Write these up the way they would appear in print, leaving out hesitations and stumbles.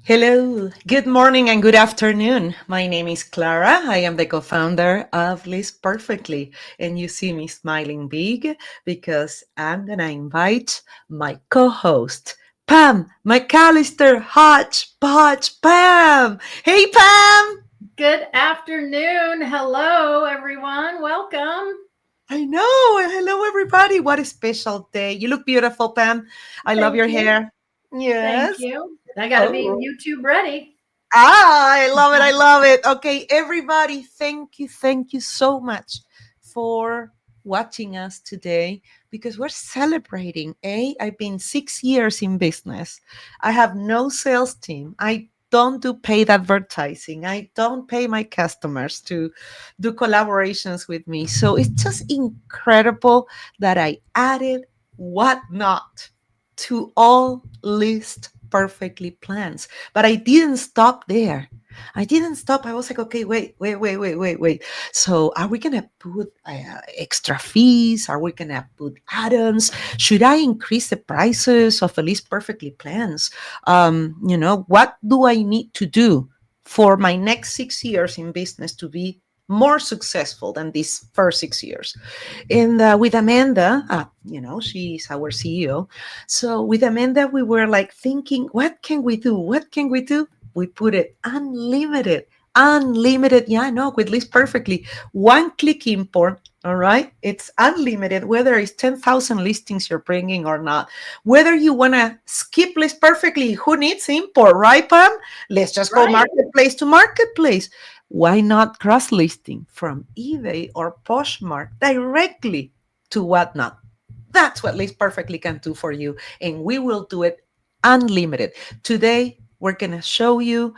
Hello, good morning and good afternoon. My name is Clara. I am the co-founder of List Perfectly. And you see me smiling big because I'm going to invite my co-host, Pam McAllister Hodgepodge Pam. Hey, Pam. Good afternoon. Hello, everyone. Welcome. I know. Hello, everybody. What a special day. You look beautiful, Pam. I love Thank your you. hair. Thank Yes. you. I got to be Oh. YouTube ready. I love it. I love it. Okay, everybody, thank you. Thank you so much for watching us today because we're celebrating. I've been 6 years in business. I have no sales team. I don't do paid advertising. I don't pay my customers to do collaborations with me. So it's just incredible that I added whatnot to all list perfectly plans. But I didn't stop there. I didn't stop. I was like, okay, wait. So, are we gonna put extra fees? Are we gonna put add-ons? Should I increase the prices of the least perfectly plans? What do I need to do for my next 6 years in business to be more successful than these first 6 years? And with Amanda, she's our CEO. So with Amanda, we were like thinking, what can we do? What can we do? We put it unlimited. Unlimited. Yeah, I know, with list perfectly. One click import. All right. It's unlimited, whether it's 10,000 listings you're bringing or not. Whether you want to skip list perfectly, who needs import, right, Pam? Let's just go Right. marketplace to marketplace. Why not cross listing from eBay or Poshmark directly to Whatnot? That's what List Perfectly can do for you. And we will do it unlimited. Today, we're going to show you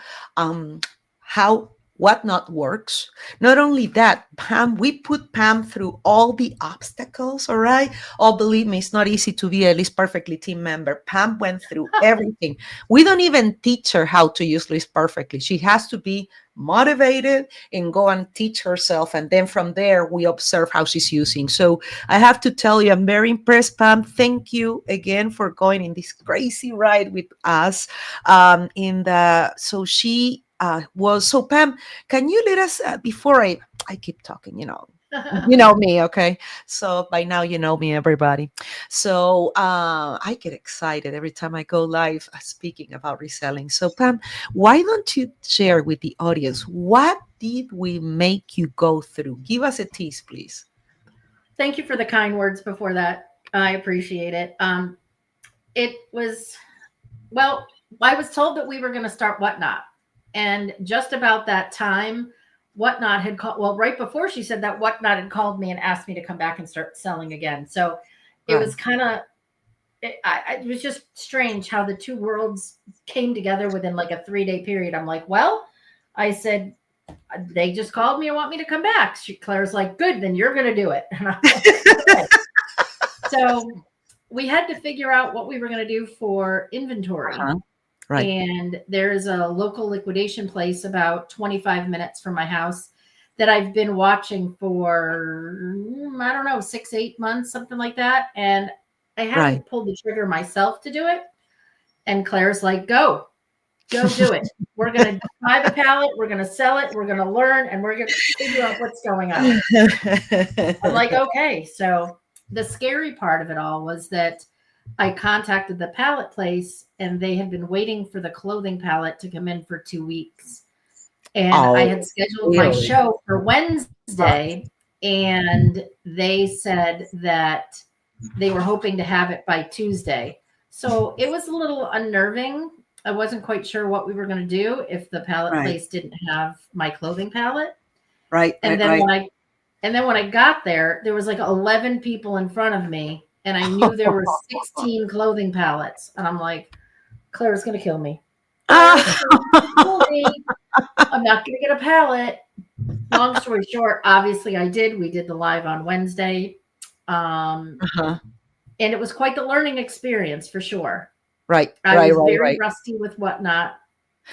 how Whatnot works. Not only that, Pam, we put Pam through all the obstacles, all right? Oh, believe me, it's not easy to be a List Perfectly team member. Pam went through everything. We don't even teach her how to use List Perfectly. She has to be motivated and go and teach herself. And then from there, we observe how she's using. So I have to tell you, I'm very impressed, Pam. Thank you again for going in this crazy ride with us. So Pam, can you let us before I keep talking, you know me, okay? So by now you know me, everybody. So I get excited every time I go live speaking about reselling. So Pam, why don't you share with the audience what did we make you go through? Give us a tease, please. Thank you for the kind words before that. I appreciate it. It was, well, I was told that we were going to start Whatnot. And just about that time, Whatnot had called, well, right before she said that, Whatnot had called me and asked me to come back and start selling again. So it Right. was kind of, it was just strange how the two worlds came together within like a 3-day period. I'm like, well, I said, they just called me and want me to come back. Claire's like, good, then you're going to do it. And I'm like, okay. So we had to figure out what we were going to do for inventory. Uh-huh. Right. And there's a local liquidation place about 25 minutes from my house that I've been watching for, I don't know, 6, 8 months, something like that. And I Right. hadn't pulled the trigger myself to do it. And Claire's like, go do it. We're going to buy the pallet. We're going to sell it. We're going to learn and we're going to figure out what's going on. I'm like, okay. So the scary part of it all was that I contacted the pallet place and they had been waiting for the clothing pallet to come in for 2 weeks. And I Oh, had scheduled my really? show for Wednesday and they said that they were hoping to have it by Tuesday. So it was a little unnerving. I wasn't quite sure what we were going to do if the pallet Right. place didn't have my clothing pallet. Right. And Right. then Right. when I got there was like 11 people in front of me and I knew there were 16 clothing pallets. And I'm like, Claire's going to kill me. Claire's going to kill me. I'm not going to get a pallet. Long story short, obviously I did. We did the live on Wednesday. Uh-huh. And it was quite the learning experience for sure. Right. I Right. was Right. very Right. rusty with Whatnot,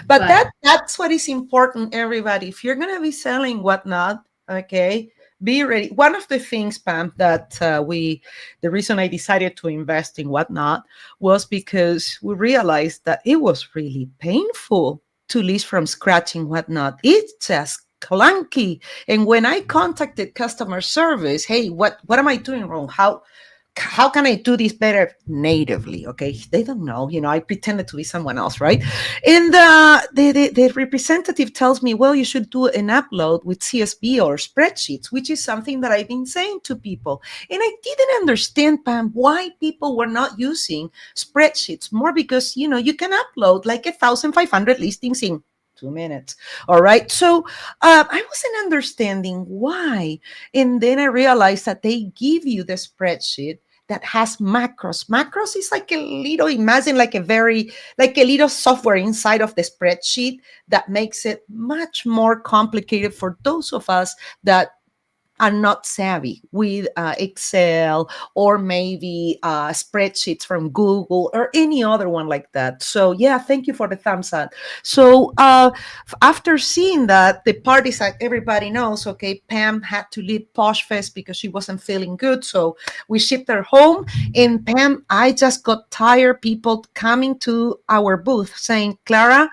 But but that's what is important, everybody. If you're gonna be selling Whatnot, okay, Be ready. One of the things, Pam, that the reason I decided to invest in Whatnot was because we realized that it was really painful to list from scratch in Whatnot. It's just clunky. And when I contacted customer service, hey, what am I doing wrong? How can I do this better natively? Okay, they don't know. I pretended to be someone else, right? And the representative tells me, well, you should do an upload with CSV or spreadsheets, which is something that I've been saying to people. And I didn't understand, Pam, why people were not using spreadsheets more, because you can upload like 1,500 listings in 2 minutes. All right. So I wasn't understanding why. And then I realized that they give you the spreadsheet that has macros. Macros is like a little, imagine like like a little software inside of the spreadsheet that makes it much more complicated for those of us that are not savvy with Excel or maybe spreadsheets from Google or any other one like that. So yeah, thank you for the thumbs up. So after seeing that, the parties that everybody knows, okay, Pam had to leave Posh Fest because she wasn't feeling good. So we shipped her home. And Pam, I just got tired people coming to our booth saying, Clara,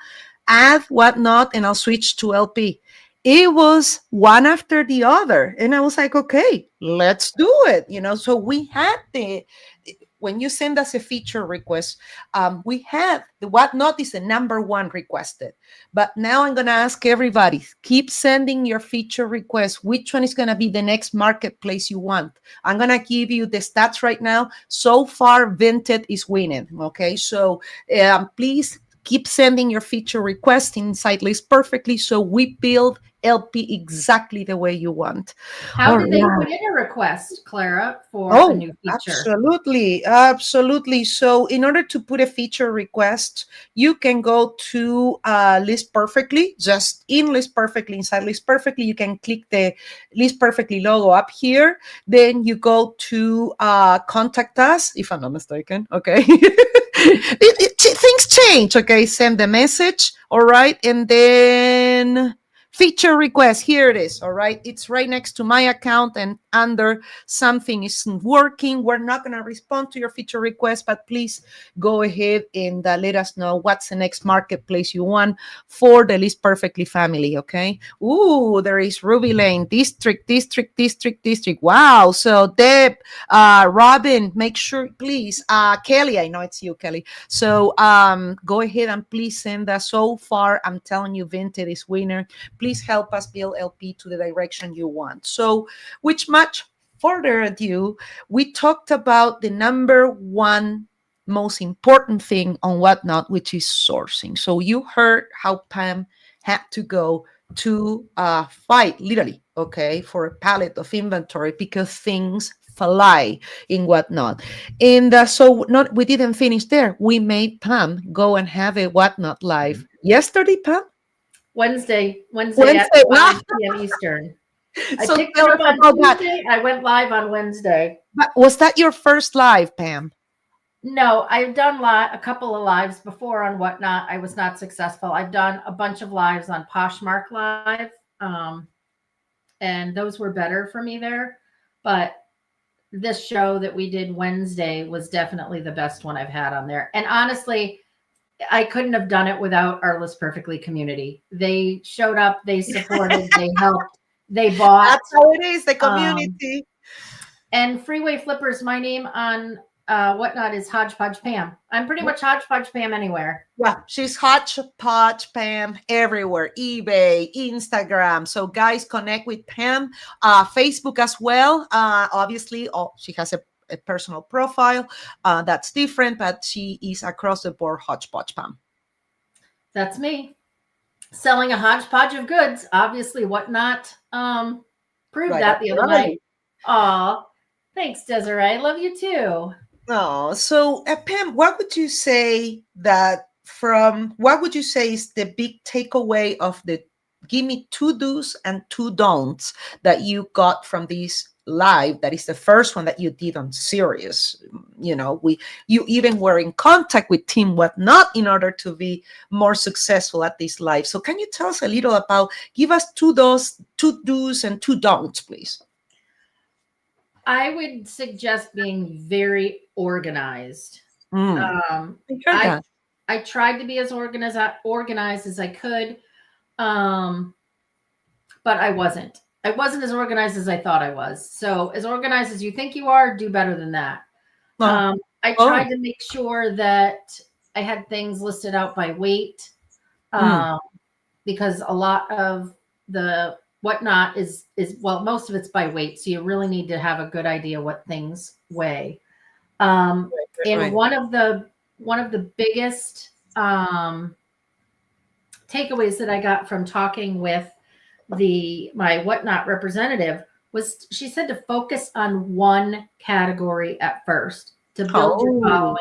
add Whatnot and I'll switch to LP. It was one after the other. And I was like, okay, let's do it. So we had when you send us a feature request, we had the Whatnot is the number one requested. But now I'm going to ask everybody, keep sending your feature requests. Which one is going to be the next marketplace you want? I'm going to give you the stats right now. So far, Vinted is winning. Okay. So please keep sending your feature requests inside List Perfectly so we build LP exactly the way you want. How did they put in a request, Clara, for a new feature? Absolutely. So in order to put a feature request, you can go to List Perfectly, just in List Perfectly, inside List Perfectly, you can click the List Perfectly logo up here. Then you go to contact us, if I'm not mistaken. Okay. Things change. Okay. Send the message. All right. And then feature request, here it is. All right, it's right next to my account, and under something isn't working, we're not going to respond to your feature request, but please go ahead and let us know what's the next marketplace you want for the List Perfectly family. Okay. Ooh, there is Ruby Lane, district. Wow. So Deb, Robin, make sure, please, Kelly, I know it's you, Kelly. So go ahead and please send us. So far, I'm telling you, Vinted is winner. Please help us build LP to the direction you want. So, with much further ado, we talked about the number one most important thing on Whatnot, which is sourcing. So you heard how Pam had to go to fight, literally, okay, for a pallet of inventory because things fly in Whatnot. And so we didn't finish there. We made Pam go and have a Whatnot live yesterday, Pam? Wednesday at 5 p.m. Eastern. I So picked it up on Tuesday. I went live on Wednesday. But was that your first live, Pam? No, I've done a couple of lives before on Whatnot. I was not successful. I've done a bunch of lives on Poshmark Live, and those were better for me there. But this show that we did Wednesday was definitely the best one I've had on there. And honestly, I couldn't have done it without our List Perfectly community. They showed up, they supported, they helped, they bought. That's how it is, the community. And Freeway Flippers, my name on Whatnot is Hodgepodge Pam. I'm pretty much Hodgepodge Pam anywhere. Yeah, she's Hodgepodge Pam everywhere. eBay, Instagram. So guys, connect with Pam. Facebook as well. Obviously, she has a personal profile that's different, but she is across the board Hodgepodge Pam. That's me. Selling a hodgepodge of goods. Obviously, Whatnot proved that the other night. Aw, thanks, Desiree. Love you too. Oh, so Pam, what would you say is the big takeaway of give me 2 do's and 2 don'ts that you got from this live? That is the first one that you did on Sirius. You even were in contact with Team Whatnot in order to be more successful at this live. So can you tell us a little about, give us 2 do's and 2 don'ts, please? I would suggest being very organized. Mm, Um, I heard I that. I tried to be as organized as I could, um, but I wasn't. I wasn't as organized as I thought I was. So as organized as you think you are, do better than that. Oh, I oh, tried to make sure that I had things listed out by weight, mm, um, because a lot of the whatnot is well, most of it's by weight. So you really need to have a good idea what things weigh. Um, right, and right. one of the biggest takeaways that I got from talking with my whatnot representative was she said to focus on one category at first to build your Oh, following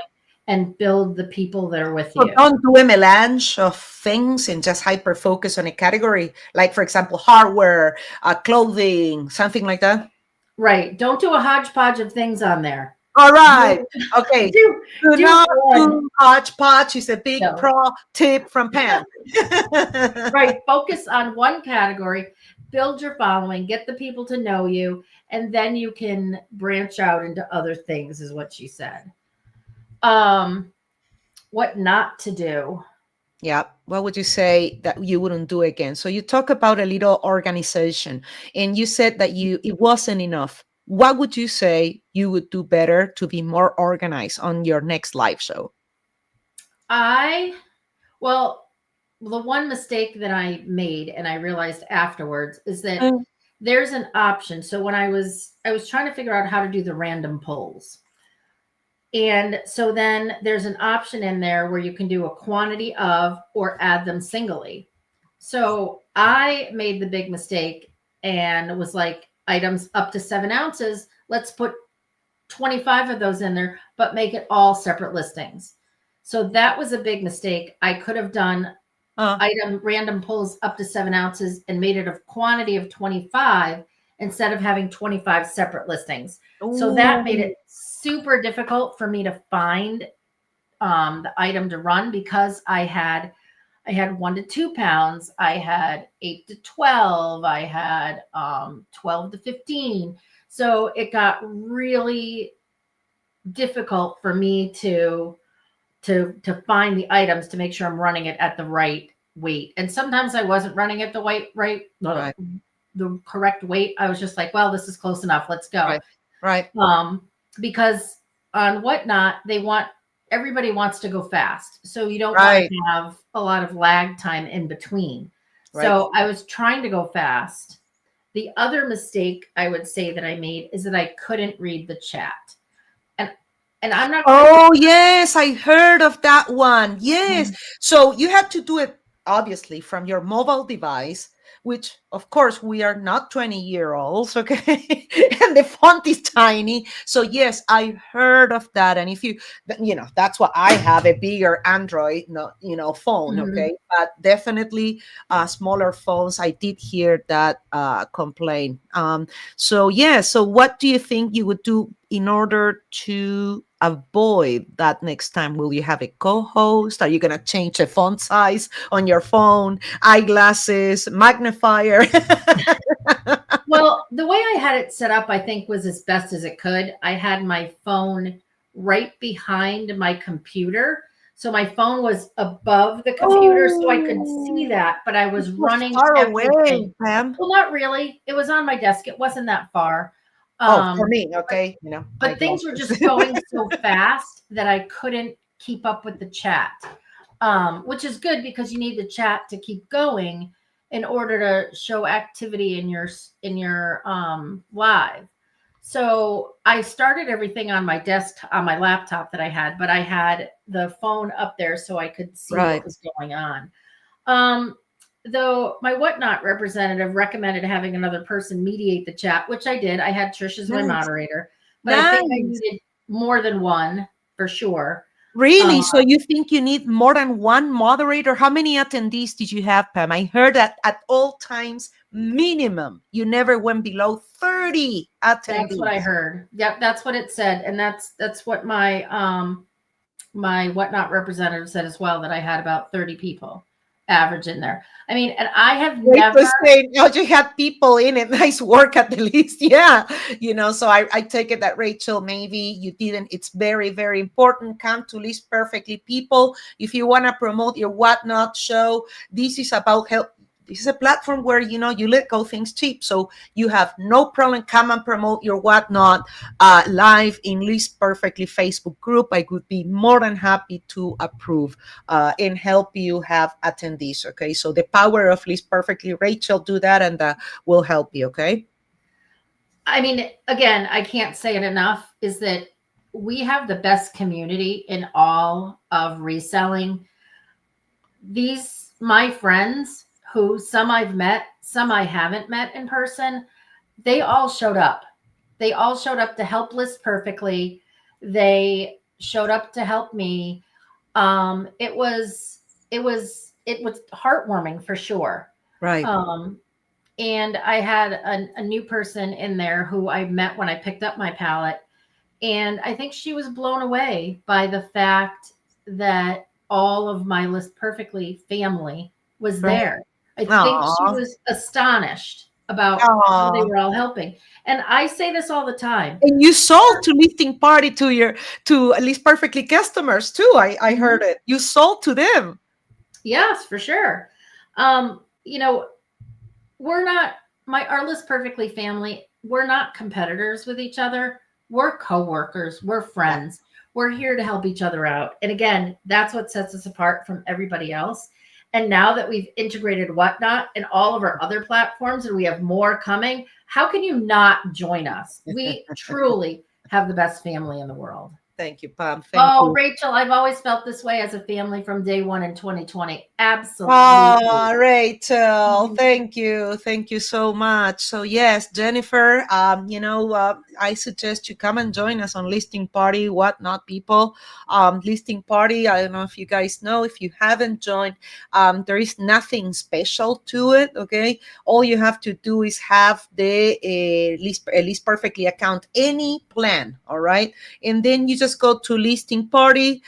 and build the people that are with so you. don't do a melange of things and just hyper focus on a category, like for example, hardware, clothing, something like that. Right. Don't do a hodgepodge of things on there. All right. Do Okay. do, Do do not one. do hodgepodge is a big No. pro tip from Pam. Right. Focus on one category, build your following, get the people to know you, and then you can branch out into other things, is what she said. Um, what not to do. Yeah. What would you say that you wouldn't do again? So you talk about a little organization and you said that it wasn't enough. What would you say you would do better to be more organized on your next live show? I well, the one mistake that I made and I realized afterwards is that Mm. there's an option. So when I was trying to figure out how to do the random polls. And so then there's an option in there where you can do a quantity of or add them singly. So I made the big mistake and was like, items up to 7 ounces. Let's put 25 of those in there, but make it all separate listings. So that was a big mistake. I could have done Uh, item random pulls up to 7 ounces and made it a quantity of 25 instead of having 25 separate listings. So that made ooh, it super difficult for me to find the item to run because I had 1 to 2 pounds, I had 8 to 12, I had 12 to 15. So it got really difficult for me to find the items to make sure I'm running it at the right weight. And sometimes I wasn't running at the right, the correct weight. I was just like, well, this is close enough. Let's go. right, right, Because on whatnot, everybody wants to go fast. So you don't want right, to have a lot of lag time in between. right. So I was trying to go fast. The other mistake I would say that I made is that I couldn't read the chat. And and I'm not Oh, yes, I heard of that one. Yes. Mhm. So you had to do it obviously from your mobile device, which of course we are not 20-year-olds, okay? And the font is tiny. So yes, I heard of that. And if that's why I have a bigger Android, no, phone, Mhm. okay? But definitely smaller phones, I did hear that complaint. So yeah, so what do you think you would do in order to avoid that next time? Will you have a co-host? Are you going to change the font size on your phone, eyeglasses, magnifier? Well, the way I had it set up, I think, was as best as it could. I had my phone right behind my computer. So my phone was above the computer so I could see Oh, that, but I it was was running far away, everything. Pam. Well, not really. It was on my desk. It wasn't that far. Oh, for Um, me, but okay, but things were just eyeglasses. going so fast that I couldn't keep up with the chat, which is good because you need the chat to keep going in order to show activity in your live. So I started everything on my desk on my laptop that I had, but I had the phone up there so I could see what Right. was going on. Um, though my whatnot representative recommended having another person mediate the chat, which I did. I had Trish as my Nice. moderator, but I think I Nice. needed more than one for sure. Um, Really? So you think you need more than one moderator? How many attendees did you have, Pam? I heard that at all times, minimum, you never went below 30 that's what I attendees. heard. Yep, that's what it said, and that's what my whatnot representative said as well. That I had about 30 people. average in there. I mean, and I have Great never, to say, oh, you had people in it. Nice work at the list. Yeah. So I take it that Rachel, maybe you didn't. It's very, very important. Come to List Perfectly people. If you want to promote your whatnot show, this is about help. This is a platform where, you let go things cheap. So you have no problem. Come and promote your whatnot live in List Perfectly Facebook group. I would be more than happy to approve and help you have attendees. Okay. So the power of List Perfectly, Rachel, do that and we'll help you. Okay. I mean, again, I can't say it enough, is that we have the best community in all of reselling. These, my friends, who some I've met, some I haven't met in person, they all showed up. They all showed up to help List Perfectly. They showed up to help me. It was heartwarming for sure. Right. Um, and I had a new person in there who I met when I picked up my pallet, and I think she was blown away by the fact that all of my List Perfectly family was Right. there. I think she Aw. was astonished about how they Aw. were all helping. And I say this all the time. And you sold to Listing Party to at least Perfectly customers too. I heard Mhm. it. You sold to them. Yes, for sure. You know, we're not our List Perfectly family, we're not competitors with each other. We're coworkers, we're Yeah. friends. We're here to help each other out. And again, that's what sets us apart from everybody else. And now that we've integrated Whatnot and all of our other platforms and we have more coming, how can you not join us? We truly have the best family in the world. Thank you, Pam. Thank Oh, you. Rachel, I've always felt this way as a family from day one in 2020. Absolutely. Oh, Rachel, Mhm. thank you. Thank you so much. So, yes, Jennifer, I suggest you come and join us on Listing Party, Whatnot people. Listing Party, I don't know if you guys know, if you haven't joined, there is nothing special to it, okay? All you have to do is have the List Perfectly account, any plan, all right? And then you just go to Listing Party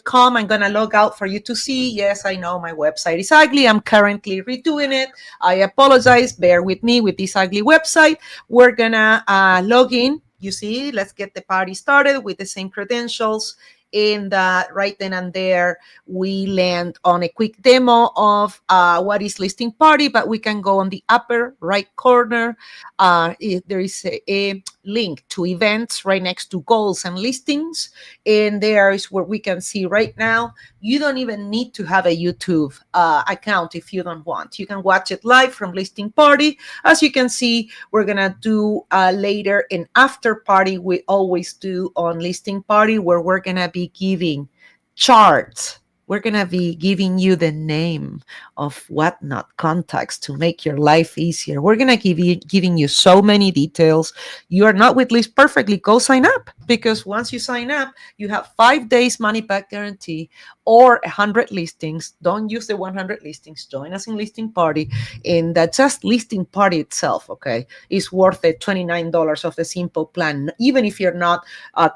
.com. I'm gonna log out for you to see. Yes, I know my website is ugly. I'm currently redoing it. I apologize. Bear with me with this ugly website. We're gonna log in. You see, let's get the party started with the same credentials. And right then and there, we land on a quick demo of what is Listing Party, but we can go on the upper right corner. There is a link to events right next to goals and listings. And there is where we can see right now, you don't even need to have a YouTube account if you don't want. You can watch it live from Listing Party. As you can see, we're going to do later an after party we always do on Listing Party, where we're going to be giving charts. We're going to be giving you the name of Whatnot contacts to make your life easier. We're going to giving you so many details. You are not with List Perfectly, go sign up, because once you sign up, you have 5 days money back guarantee or 100 listings. Don't use the 100 listings. Join us in Listing Party. And that just Listing Party itself, okay, is worth the $29 of the simple plan, even if you're not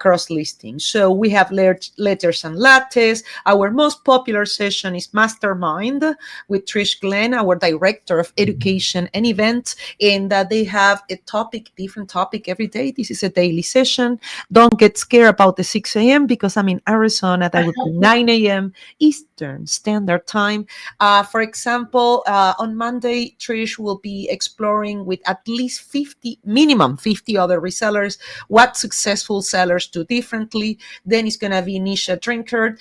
cross listing. So we have letters and lattes. Our most popular session is Mastermind with Trish Glenn, our director of education and events, and that they have a topic, different topic every day. This is a daily session. Don't get scared about the 6 a.m. because I'm in Arizona. That would be 9 a.m. Eastern Standard Time. For example, on Monday, Trish will be exploring with at least 50, minimum 50 other resellers, what successful sellers do differently. Then it's going to be Nisha Drinker,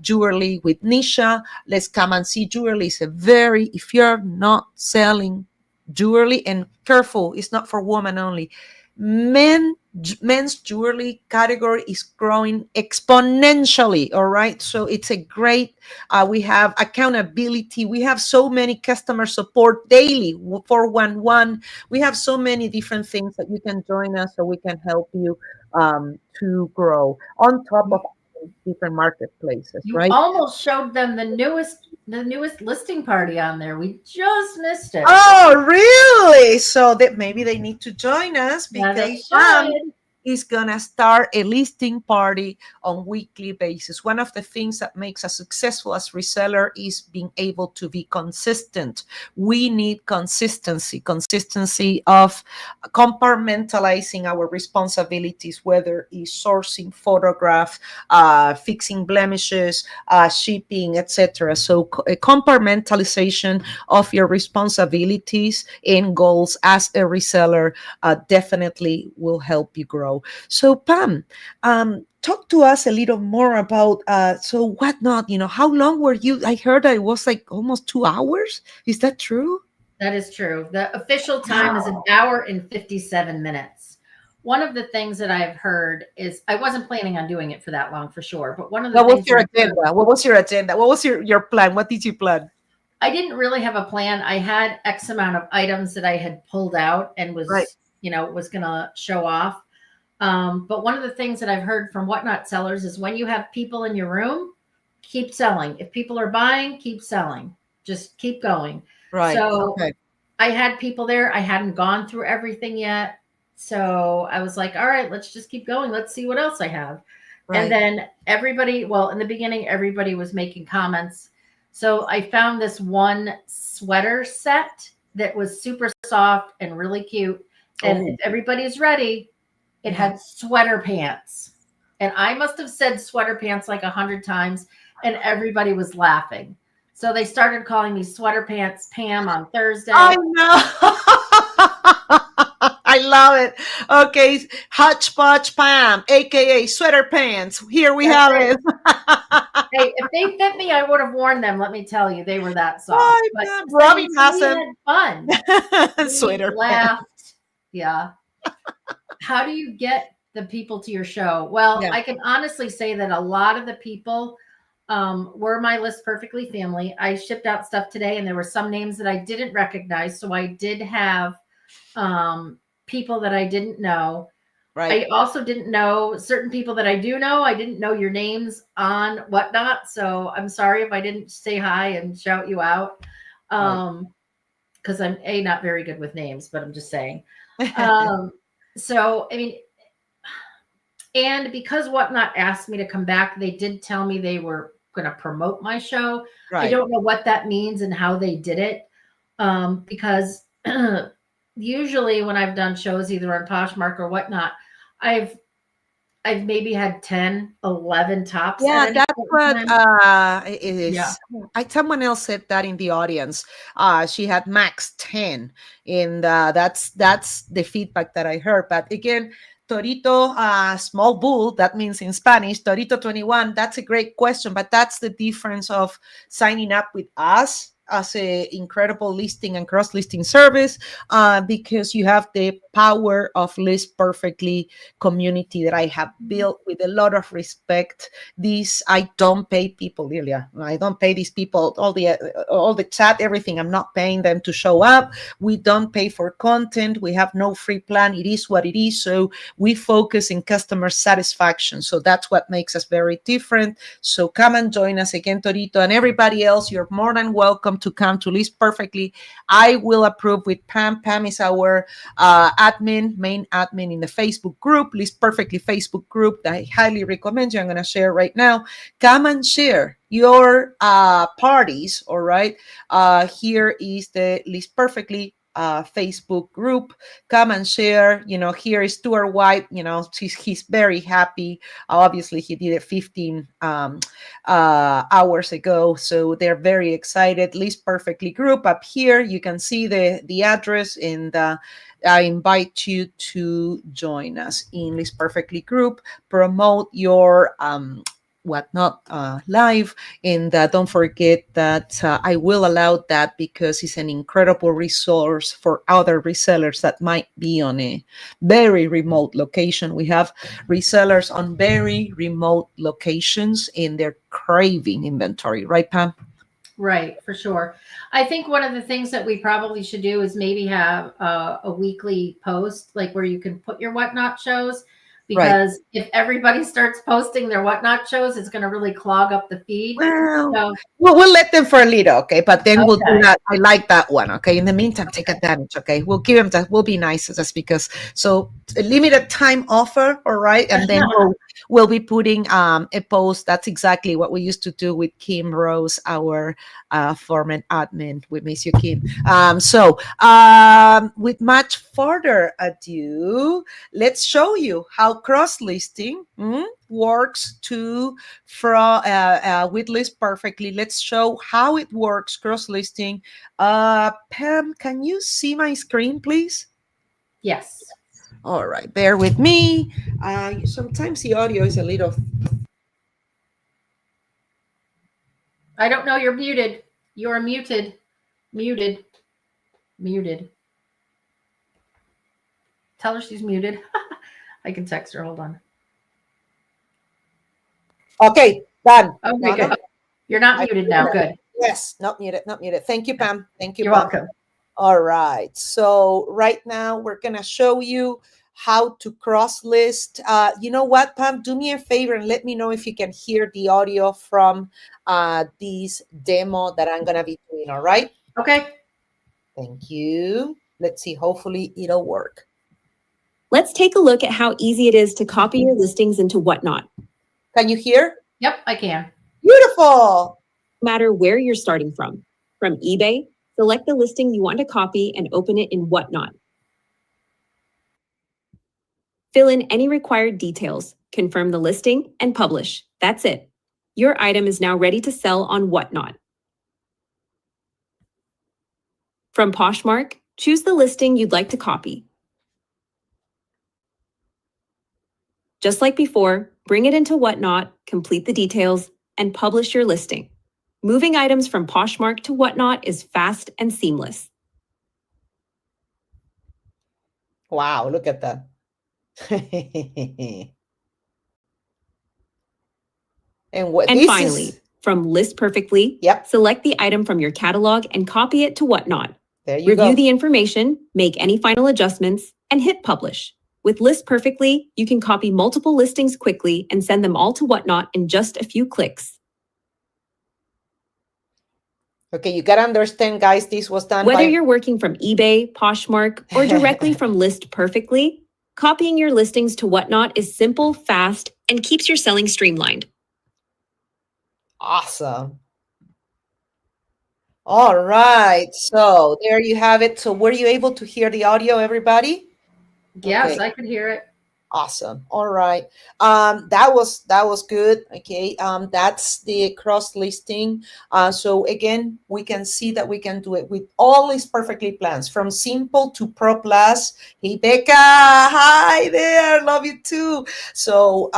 jewelry with Nisha. Let's come and see jewelry. Is a very, if you're not selling jewelry, and careful, it's not for women only. Men's jewelry category is growing exponentially. All right, so it's a great. We have accountability. We have so many customer support daily. 411. We have so many different things that you can join us, so we can help you to grow on top of different marketplaces. You Right. almost showed them the newest listing party on there. We just missed it. Oh, really? So that maybe they need to join us Yeah, they because should. is going to start a listing party on weekly basis. One of the things that makes us successful as reseller is being able to be consistent. We need consistency of compartmentalizing our responsibilities, whether it's sourcing, photograph, fixing blemishes, shipping, etc. So a compartmentalization of your responsibilities and goals as a reseller definitely will help you grow. So Pam, talk to us a little more about so whatnot. How long were you? I heard that it was like almost 2 hours. Is that true? That is true. The official time is an Wow. hour and 57 minutes. One of the things that I've heard is I wasn't planning on doing it for that long for sure, but one of the What was things your that I've heard, agenda? What was your agenda? What was your plan? What did you plan? I didn't really have a plan. I had X amount of items that I had pulled out and Right. was going to show off. But one of the things that I've heard from Whatnot sellers is when you have people in your room, keep selling. If people are buying, keep selling. Just keep going. Right. So Okay. I had people there. I hadn't gone through everything yet. So I was like, all right, let's just keep going. Let's see what else I have. And Right. then everybody, well, in the beginning, everybody was making comments. So I found this one sweater set that was super soft and really cute. And if Oh, everybody's ready, it yeah. had sweater pants. And I must have said sweater pants like 100 times, and everybody was laughing. So they started calling me sweater pants Pam on I Thursday. know. I love it. Okay, Hodgepodge Pam, aka Sweater Pants. Here we That's have it. it. Hey, if they fit me, I would have worn them. Let me tell you, they were that soft. Hi, But Pam. see, Robin we has had fun. them. We Sweater Pants. laughed. Yeah. How do you get the people to your show? Well, Yeah. I can honestly say that a lot of the people were my List Perfectly family. I shipped out stuff today, and there were some names that I didn't recognize. So I did have people that I didn't know. Right. I also didn't know certain people that I do know. I didn't know your names on Whatnot. So I'm sorry if I didn't say hi and shout you out. Right. Because I'm not very good with names, but I'm just saying. Um, so I mean, and because Whatnot asked me to come back, they did tell me they were going to promote my show. I Right. don't know what that means and how they did it. Because usually when I've done shows either on Poshmark or Whatnot, I've maybe had 10, 11 tops at Yeah, any that's point in what time. it Yeah. is. Someone else said that in the audience. She had max 10, and that's the feedback that I heard. But again, Torito, small bull, that means in Spanish, Torito 21. That's a great question, but that's the difference of signing up with us as a incredible listing and cross listing service, because you have the power of List Perfectly community that I have built with a lot of respect. These I don't pay people, Lilia. I don't pay these people all the chat, everything. I'm not paying them to show up. We don't pay for content. We have no free plan. It is what it is. So we focus in customer satisfaction. So that's what makes us very different. So come and join us again, Torito, and everybody else. You're more than welcome to come to List Perfectly. I will approve with Pam. Pam is our main admin in the Facebook group, List Perfectly Facebook group that I highly recommend you. I'm going to share right now. Come and share your parties. All right. Here is the List Perfectly Facebook group. Come and share. Here is Stuart White. He's very happy. Obviously, he did it 15 hours ago, so they're very excited. List Perfectly group up here. You can see the address, and I invite you to join us in List Perfectly group. Promote your Whatnot live, and don't forget that I will allow that because it's an incredible resource for other resellers that might be on a very remote location. We have resellers on very remote locations, and they're craving inventory, right, Pam? Right, for sure. I think one of the things that we probably should do is maybe have a weekly post, like where you can put your Whatnot shows. because if everybody starts posting their whatnot shows, it's going to really clog up the feed. Well, So, we'll let them for a little, okay? But then we'll do okay. that. I like that one, okay? In the meantime, take advantage, okay? We'll give them that. We'll be nice just because. So a limited time offer, all right? And then we'll be putting a post. That's exactly what we used to do with Kim Rose, our former admin. We miss you, Kim. With much further ado, let's show you how cross-listing works to with list perfectly. Let's show how it works, cross-listing. Pam, can you see my screen, please? Yes. All right, bear with me. Sometimes the audio is a little... I don't know, you're muted. You're muted. Muted. Muted. Tell her she's muted. I can text her. Hold on. Okay, done. Okay, good. You're not muted now. Good. Yes, not muted, not muted. Thank you, Pam. Thank you, You're Pam. welcome. All right. So right now we're going to show you how to cross list. You know what, Pam? Do me a favor and let me know if you can hear the audio from this demo that I'm going to be doing. All right. Okay. Thank you. Let's see. Hopefully it'll work. Let's take a look at how easy it is to copy your listings into Whatnot. Can you hear? Yep, I can. Beautiful. No matter where you're starting from eBay, select the listing you want to copy and open it in Whatnot. Fill in any required details, confirm the listing, and publish. That's it. Your item is now ready to sell on Whatnot. From Poshmark, choose the listing you'd like to copy. Just like before, bring it into Whatnot, complete the details, and publish your listing. Moving items from Poshmark to Whatnot is fast and seamless. Wow, look at that. And finally, from List Perfectly, select the item from your catalog and copy it to Whatnot. There you go. Review the information, make any final adjustments, and hit publish. With List Perfectly, you can copy multiple listings quickly and send them all to Whatnot in just a few clicks. Okay, you got to understand, guys, this was done Whether you're working from eBay, Poshmark, or directly from List Perfectly, copying your listings to Whatnot is simple, fast, and keeps your selling streamlined. Awesome. All right, so there you have it. So were you able to hear the audio, everybody? Yes, Okay. I could hear it. Awesome. All right. That was good. Okay. That's the cross listing. So again, we can see that we can do it with all these perfectly plans from simple to Pro Plus. Hey, Becca. Hi there. Love you too. So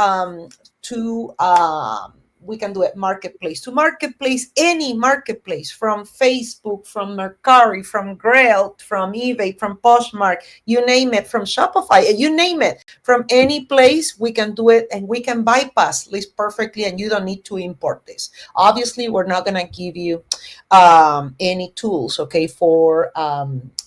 we can do it marketplace to marketplace, any marketplace, from Facebook, from Mercari, from Grail, from eBay, from Poshmark, you name it, from Shopify, you name it, from any place we can do it, and we can bypass list perfectly, and you don't need to import this. Obviously, we're not going to give you any tools, okay, for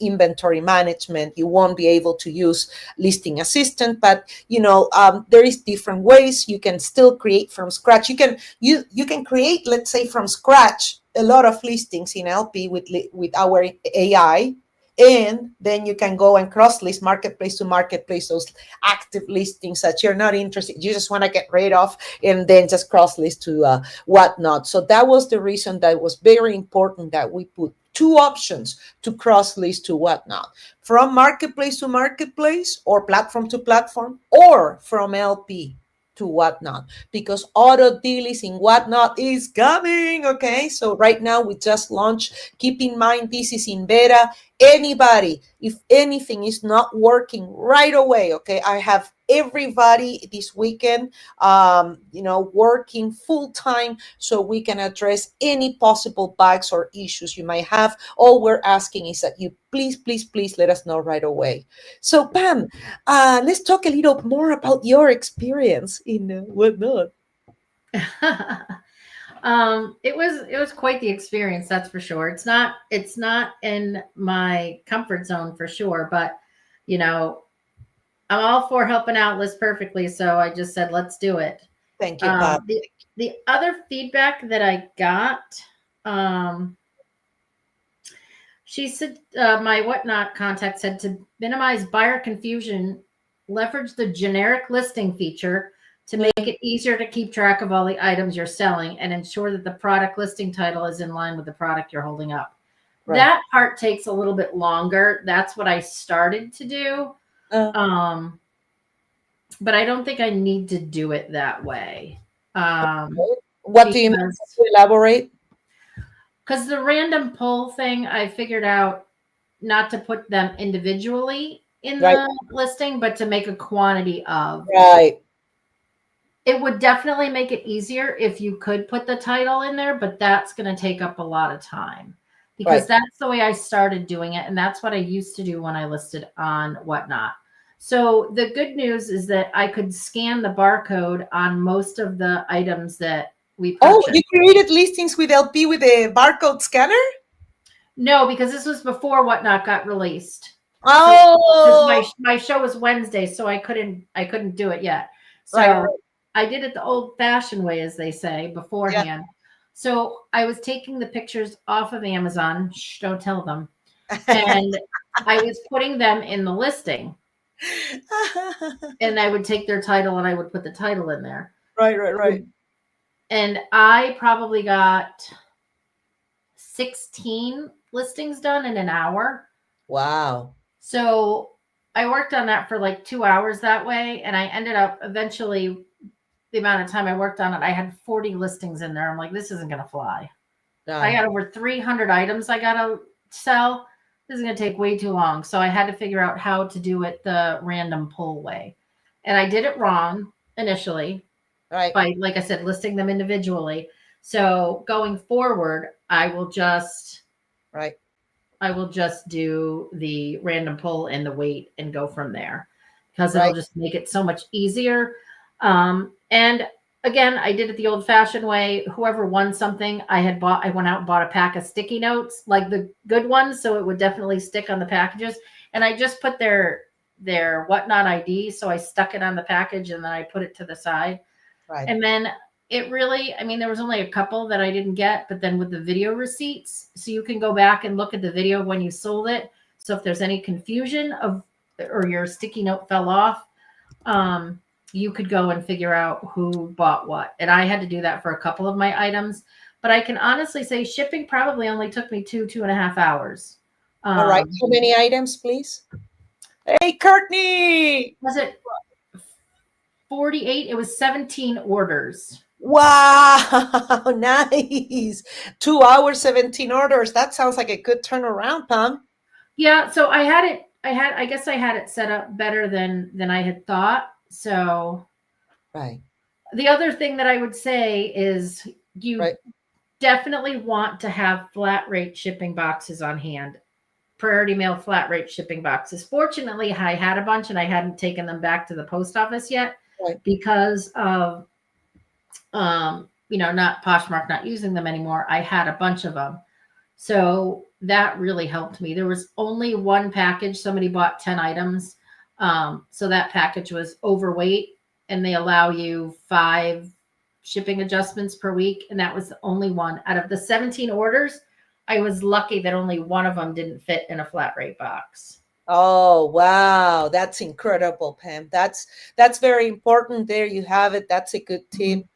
inventory management. You won't be able to use Listing Assistant, but there is different ways. You can still create from scratch. You can create, let's say, from scratch a lot of listings in LP with our AI, and then you can go and cross list marketplace to marketplace those active listings that you're not interested, you just want to get rid of, and then just cross list to Whatnot. So that was the reason that was very important that we put two options to cross list to Whatnot, from marketplace to marketplace, or platform to platform, or from LP to Whatnot, because Auto Delist in Whatnot is coming. Okay, so right now we just launched. Keep in mind, this is in beta. Anybody, if anything is not working right away, okay, I have everybody this weekend working full time so we can address any possible bugs or issues you might have. All we're asking is that you please let us know right away. So Pam, let's talk a little more about your experience in Whatnot. It was quite the experience, that's for sure. It's not in my comfort zone for sure, but I'm all for helping out List Perfectly, so I just said let's do it. Thank you, Bob. The other feedback that I got, she said, my Whatnot contact said to minimize buyer confusion, leverage the generic listing feature to make it easier to keep track of all the items you're selling and ensure that the product listing title is in line with the product you're holding up. Right. That part takes a little bit longer. That's what I started to do. But I don't think I need to do it that way. What do you mean? To elaborate? Because the random pull thing, I figured out not to put them individually in the listing, but to make a quantity of. Right. It would definitely make it easier if you could put the title in there, but that's going to take up a lot of time because that's the way I started doing it. And that's what I used to do when I listed on Whatnot. So the good news is that I could scan the barcode on most of the items that we purchased. Oh, you created listings with LP with a barcode scanner? No, because this was before Whatnot got released. Oh, so, my show was Wednesday, so I couldn't do it yet. So I did it the old-fashioned way, as they say, beforehand. Yeah. So I was taking the pictures off of Amazon. Shh, don't tell them. And I was putting them in the listing. And I would take their title and I would put the title in there. Right. And I probably got 16 listings done in an hour. Wow. So I worked on that for like 2 hours that way. And I ended up eventually, the amount of time I worked on it, I had 40 listings in there. I'm like, this isn't going to fly. I got over 300 items I got to sell. This is going to take way too long. So I had to figure out how to do it the random pull way. And I did it wrong initially by, like I said, listing them individually. So going forward, I will just do the random pull and the weight and go from there because it'll just make it so much easier. And again, I did it the old fashioned way. Whoever won something I went out and bought a pack of sticky notes, like the good ones. So it would definitely stick on the packages. And I just put their Whatnot ID. So I stuck it on the package and then I put it to the side. And then it really, I mean, there was only a couple that I didn't get, but then with the video receipts, so you can go back and look at the video when you sold it. So if there's any confusion or your sticky note fell off, you could go and figure out who bought what. And I had to do that for a couple of my items, but I can honestly say shipping probably only took me 2.5 hours. All right. How many items, please? Hey, Courtney. Was it 48? It was 17 orders. Wow. Nice. 2 hours, 17 orders. That sounds like a good turnaround, Pam. Yeah. So I guess I had it set up better than I had thought. So the other thing that I would say is you definitely want to have flat rate shipping boxes on hand. Priority mail flat rate shipping boxes. Fortunately, I had a bunch and I hadn't taken them back to the post office yet because of, not Poshmark not using them anymore. I had a bunch of them. So that really helped me. There was only one package. Somebody bought 10 items. So that package was overweight and they allow you 5 shipping adjustments per week. And that was the only one out of the 17 orders. I was lucky that only one of them didn't fit in a flat rate box. Oh, wow. That's incredible, Pam. That's very important. There you have it. That's a good tip.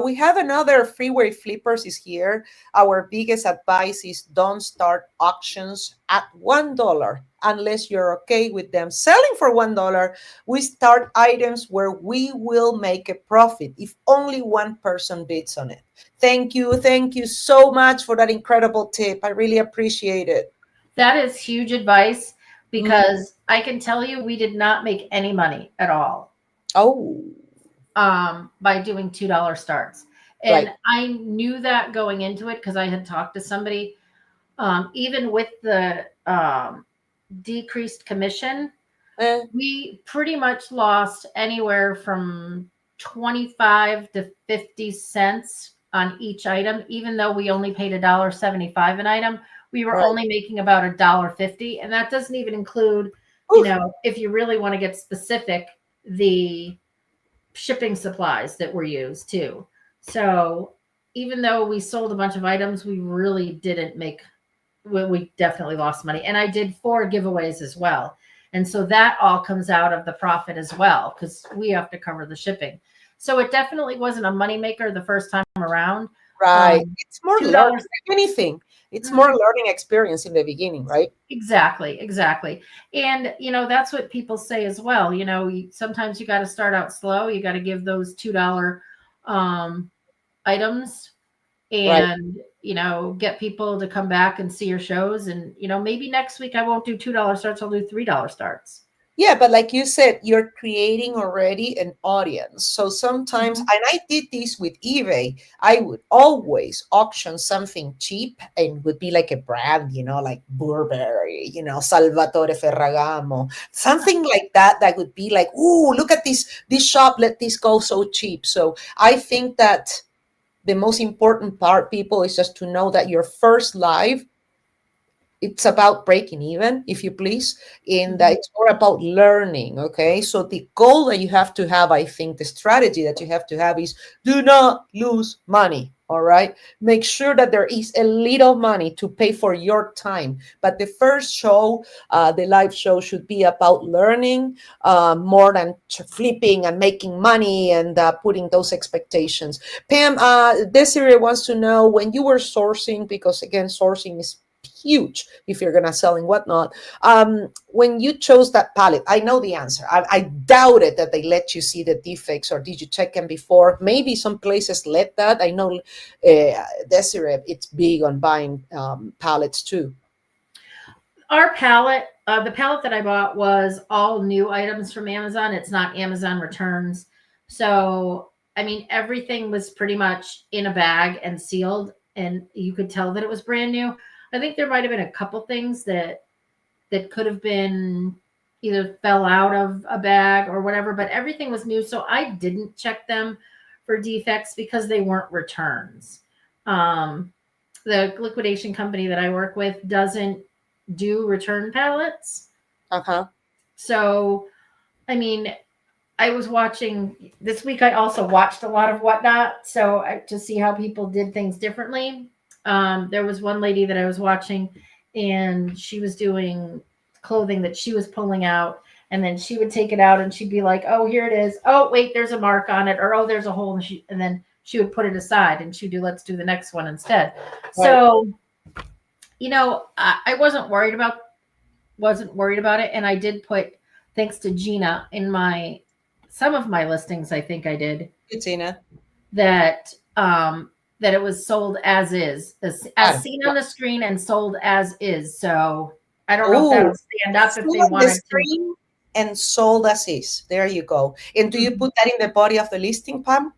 We have another freeway flippers is here. Our biggest advice is don't start auctions at $1 unless you're okay with them selling for $1. We start items where we will make a profit if only one person bids on it. Thank you. Thank you so much for that incredible tip. I really appreciate it. That is huge advice because I can tell you we did not make any money at all. Oh. By doing $2 starts. And I knew that going into it because I had talked to somebody, even with the decreased commission, we pretty much lost anywhere from 25 to 50 cents on each item. Even though we only paid $1.75 an item, we were only making about $1.50. And that doesn't even include if you really want to get specific, the shipping supplies that were used too. So even though we sold a bunch of items, we really didn't make, we definitely lost money. And I did 4 giveaways as well. And so that all comes out of the profit as well, because we have to cover the shipping. So it definitely wasn't a moneymaker the first time around. Right. It's more $2. learning, like anything. It's more learning experience in the beginning, right? Exactly. And, that's what people say as well. Sometimes you got to start out slow. You got to give those $2 items and, get people to come back and see your shows. And, maybe next week I won't do $2 starts. I'll do $3 starts. Yeah, but like you said, you're creating already an audience. So sometimes, and I did this with eBay, I would always auction something cheap and would be like a brand, like Burberry, Salvatore Ferragamo, something like that would be like, ooh, look at this shop, let this go so cheap. So I think that the most important part, people, is just to know that your first live, it's about breaking even, if you please, and it's more about learning. Okay, so the goal that you have to have, I think the strategy that you have to have is do not lose money. All right, make sure that there is a little money to pay for your time, but the first show, the live show, should be about learning more than flipping and making money and putting those expectations. Pam, Desiree wants to know, when you were sourcing, because again, sourcing is huge if you're gonna sell and whatnot. When you chose that palette, I know the answer. I doubted that they let you see the defects, or did you check them before? Maybe some places let that. I know Desiree, it's big on buying palettes too. Our palette, the palette that I bought was all new items from Amazon. It's not Amazon returns. So, I mean, everything was pretty much in a bag and sealed, and you could tell that it was brand new. I think there might have been a couple things that could have been either fell out of a bag or whatever, but everything was new. So I didn't check them for defects because they weren't returns. The liquidation company that I work with doesn't do return palettes. So, I mean, I was watching this week. I also watched a lot of Whatnot, to see how people did things differently. There was one lady that I was watching, and she was doing clothing that she was pulling out, and then she would take it out and she'd be like, oh, here it is. Oh, wait, there's a mark on it. Or, oh, there's a hole. And then she would put it aside and she'd do, let's do the next one instead. Right. So, I wasn't worried about it. And I did put, thanks to Gina, in some of my listings, I think I did. It's Gina. That it was sold as is, as seen on the screen and sold as is. So I don't know if that would stand up if they wanted to. And sold as is. There you go. And do you put that in the body of the listing, Pam?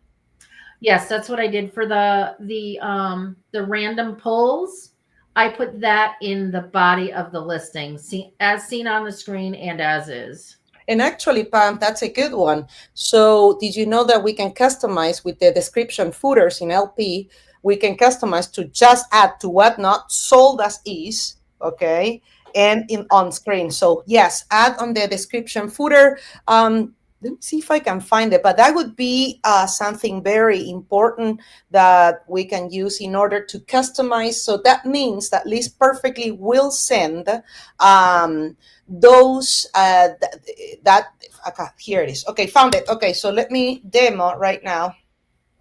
Yes, that's what I did for the random pulls. I put that in the body of the listing, as seen on the screen and as is. And actually, Pam, that's a good one. So did you know that we can customize with the description footers in LP? We can customize to just add to Whatnot, sold as is, okay, and on screen. So yes, add on the description footer. Let me see if I can find it, but that would be something very important that we can use in order to customize. So that means that List Perfectly will send those okay, here it is. Okay, found it. Okay, so let me demo right now.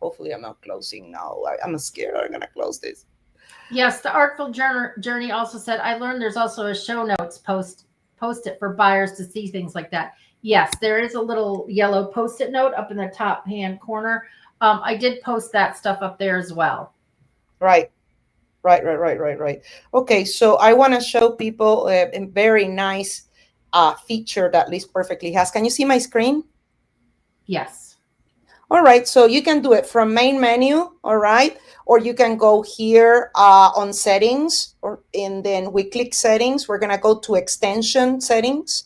Hopefully I'm not closing now. I'm scared I'm gonna close this. Yes, the Artful Journey also said, I learned there's also a show notes post it for buyers to see things like that. Yes, there is a little yellow post-it note up in the top hand corner. I did post that stuff up there as well. Right. Okay, so I want to show people a very nice feature that List Perfectly has. Can you see my screen? Yes. All right, so you can do it from main menu, all right? Or you can go here on settings, and then we click settings. We're gonna go to extension settings,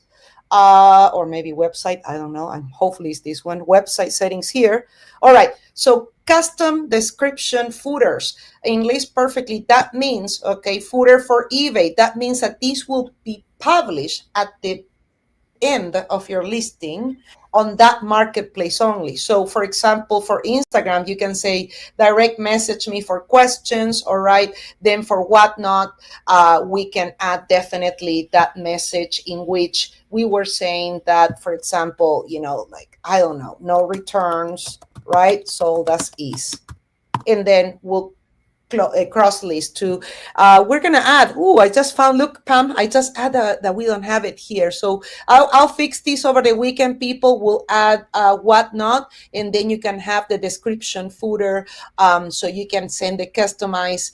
or maybe website, I don't know. Hopefully it's this one, website settings here. All right, so custom description footers in List Perfectly. That means, okay, footer for eBay. That means that these will be published at the end of your listing on that marketplace only. So for example, for Instagram, you can say direct message me for questions, all right? Then for whatnot, we can add definitely that message in which we were saying that, for example, like, I don't know, no returns, right? Sold as is. And then we'll cross list to we're gonna add, oh, I just found, look, Pam, I just add that we don't have it here, so I'll fix this over the weekend. People will add whatnot, and then you can have the description footer, so you can send a customized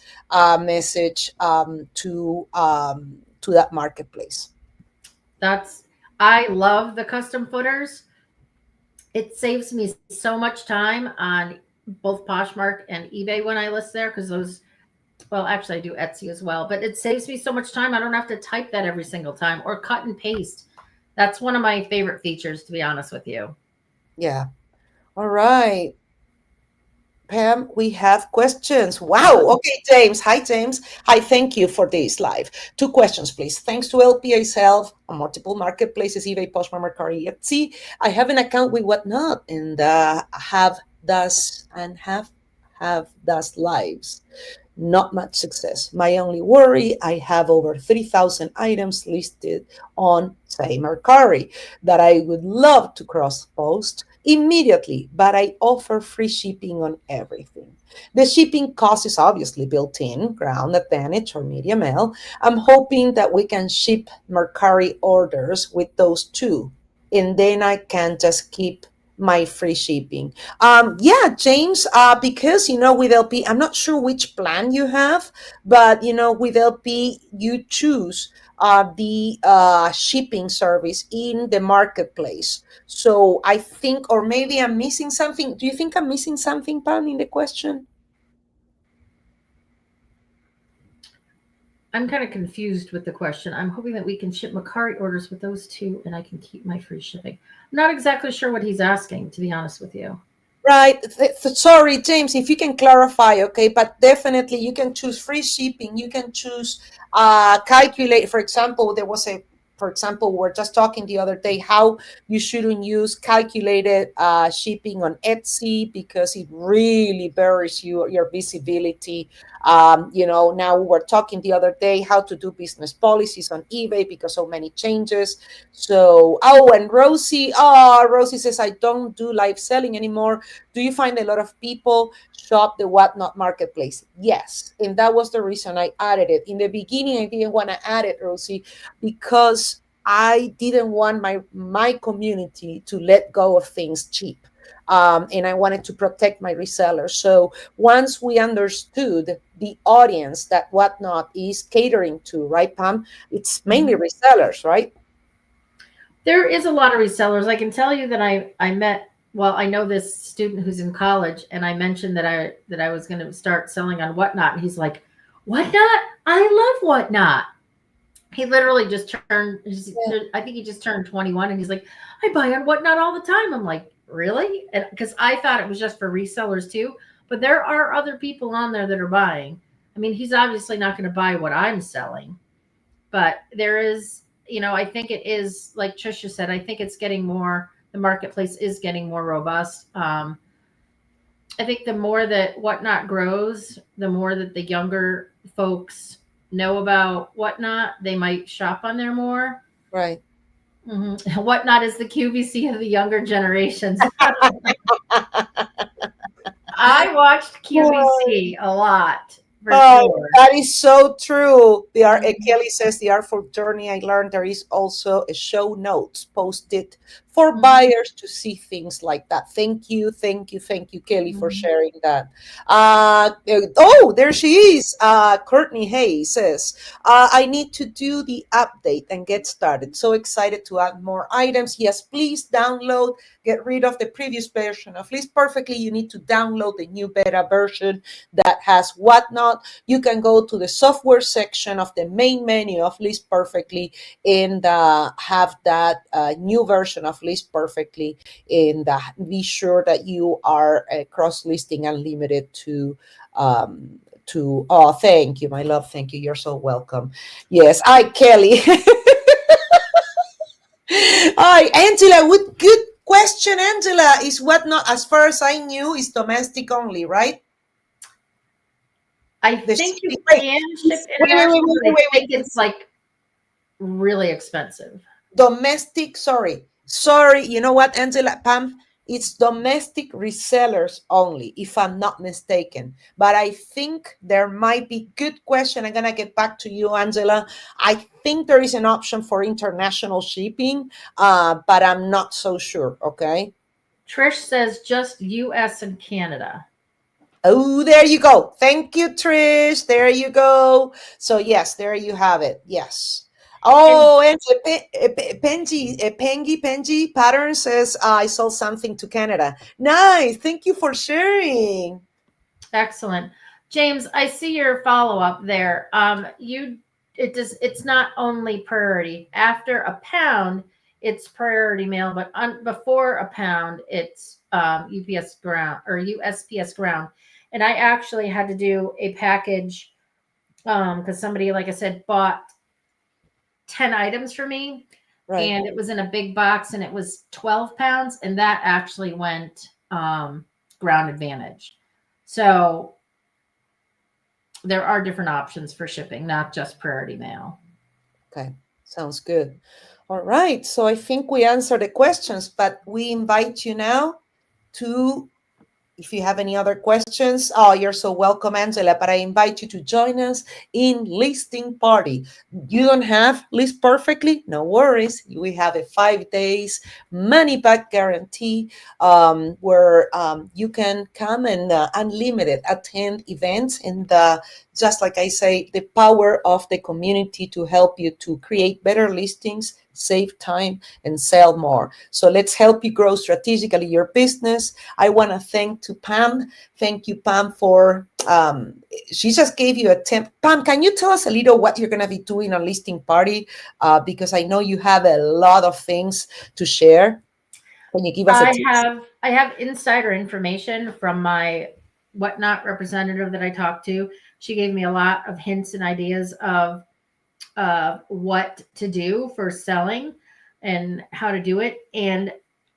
message to that marketplace. I love the custom footers. It saves me so much time on both Poshmark and eBay when I list there, because well, actually I do Etsy as well, but it saves me so much time. I don't have to type that every single time or cut and paste. That's one of my favorite features, to be honest with you. Yeah. All right, Pam, we have questions. Wow. Okay, James. Hi, James. Hi, thank you for this live. 2 questions, please. Thanks to LPA Self on multiple marketplaces, eBay, Poshmark, Mercari, Etsy. I have an account with whatnot and have thus lives. Not much success. My only worry, I have over 3,000 items listed on, say, Mercari that I would love to cross post immediately, but I offer free shipping on everything. The shipping cost is obviously built in, Ground Advantage or Media Mail. I'm hoping that we can ship Mercari orders with those two, and then I can just keep my free shipping. Yeah, James, because, with LP, I'm not sure which plan you have, but, with LP, you choose the shipping service in the marketplace. So I think, or maybe I'm missing something. Do you think I'm missing something, Pam, in the question? I'm kind of confused with the question. I'm hoping that we can ship Mercari orders with those two and I can keep my free shipping. I'm not exactly sure what he's asking, to be honest with you. Right. Sorry, James, if you can clarify, okay, but definitely you can choose free shipping. You can choose calculate. For example, we're just talking the other day how you shouldn't use calculated shipping on Etsy because it really buries your visibility. Now we were talking the other day how to do business policies on eBay because so many changes. So, and Rosie says, I don't do live selling anymore. Do you find a lot of people shop the whatnot marketplace? Yes. And that was the reason I added it. In the beginning, I didn't want to add it, Rosie, because I didn't want my community to let go of things cheap. And I wanted to protect my resellers. So once we understood the audience that whatnot is catering to, right, Pam? It's mainly resellers, right? There is a lot of resellers. I can tell you that I met, well, I know this student who's in college, and I mentioned that I was going to start selling on Whatnot, and he's like, Whatnot? I love Whatnot. He literally just turned, I think he just turned 21, and he's like, I buy on Whatnot all the time. I'm like, really? And because I thought it was just for resellers too, but there are other people on there that are buying. I mean, he's obviously not going to buy what I'm selling, but there is, I think it is, like Trisha said, I think it's getting more, the marketplace is getting more robust. I think the more that Whatnot grows, the more that the younger folks know about Whatnot, they might shop on there more. Right. Mm-hmm. Whatnot is the QVC of the younger generations. I watched QVC a lot. Sure. That is so true. Kelly says the Artful Journey I learned there is also a show notes posted for buyers to see things like that. Thank you, Kelly, for sharing that. There she is. Courtney Hayes says, I need to do the update and get started. So excited to add more items. Yes, please download, get rid of the previous version of List Perfectly. You need to download the new beta version that has whatnot. You can go to the software section of the main menu of List Perfectly and have that new version of List Perfectly, and be sure that you are cross-listing unlimited to thank you, my love. Thank you. You're so welcome. Yes, Kelly. Hi, Angela. Good question, Angela. Is Whatnot, as far as I knew, is domestic only, right? I The think you shipping. Wait, can ship wait, wait, international, but I think wait. it's like really expensive. Domestic, sorry, you know what, Angela, Pam, it's domestic resellers only, if I'm not mistaken. But I think there might be, good question, I'm gonna get back to you, Angela. I think there is an option for international shipping, but I'm not so sure. Okay. Trish says just US and Canada. Oh, there you go. Thank you, Trish. There you go. So yes, there you have it. Yes. And Oh, and Penji Pattern says, I sold something to Canada. Nice. Thank you for sharing. excellent. James, I see your follow-up there. It's not only priority. After a pound, it's priority mail, but before a pound, it's UPS ground or USPS ground. And I actually had to do a package because somebody, like I said, bought 10 items for me, Right. and it was in a big box and it was 12 pounds, and that actually went ground advantage. So there are different options for shipping, not just priority mail. Okay. Sounds good. All right. So I think we answered the questions, but we invite you now to, if you have any other questions, oh, you're so welcome, Angela, but I invite you to join us in listing party. You don't have list perfectly? No worries. We have a 5 days money back guarantee where you can come and unlimited attend events. And just like I say, the power of the community to help you to create better listings, save time, and sell more. So let's help you grow strategically your business. I want to thank to Pam. Thank you, Pam, for she just gave you a tip. Pam, can you tell us a little what you're going to be doing on listing party? Because I know you have a lot of things to share. Can you give us a tip? I have insider information from my Whatnot representative that I talked to. She gave me a lot of hints and ideas of what to do for selling and how to do it, and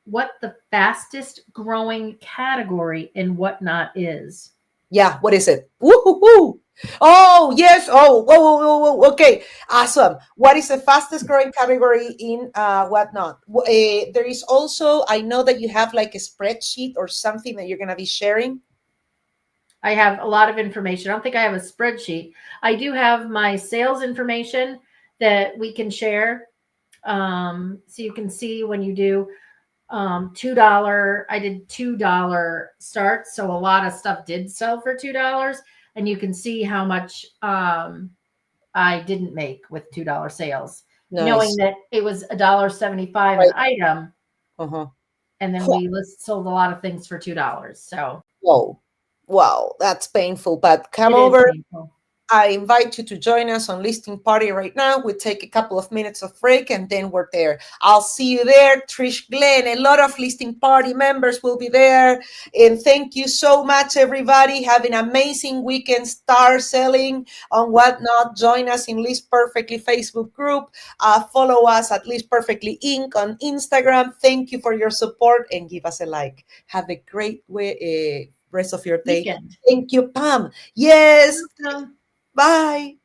what the fastest growing category in Whatnot is. Yeah, what is it? Woo-hoo-hoo. Oh, yes. Oh, whoa, whoa, whoa, whoa. Okay, awesome. What is the fastest growing category in Whatnot? There is also, I know that you have like a spreadsheet or something that you're going to be sharing. I have a lot of information. I don't think I have a spreadsheet. I do have my sales information that we can share. So you can see when you do $2, I did $2 starts. So a lot of stuff did sell for $2. And you can see how much I didn't make with $2 sales, knowing Nice. that it was $1.75 an Right. item. Uh-huh. And then we sold a lot of things for $2. So Whoa. Wow, that's painful. But come it is over. painful. I invite you to join us on listing party right now. We take a couple of minutes of break and then we're there. I'll see you there. Trish, Glenn, a lot of listing party members will be there. And thank you so much, everybody. Have an amazing weekend. Start selling on Whatnot. Join us in List Perfectly Facebook group. Follow us at List Perfectly Inc. on Instagram. Thank you for your support and give us a like. Have a great rest of your day. Weekend. Thank you, Pam. Yes. Welcome. Bye.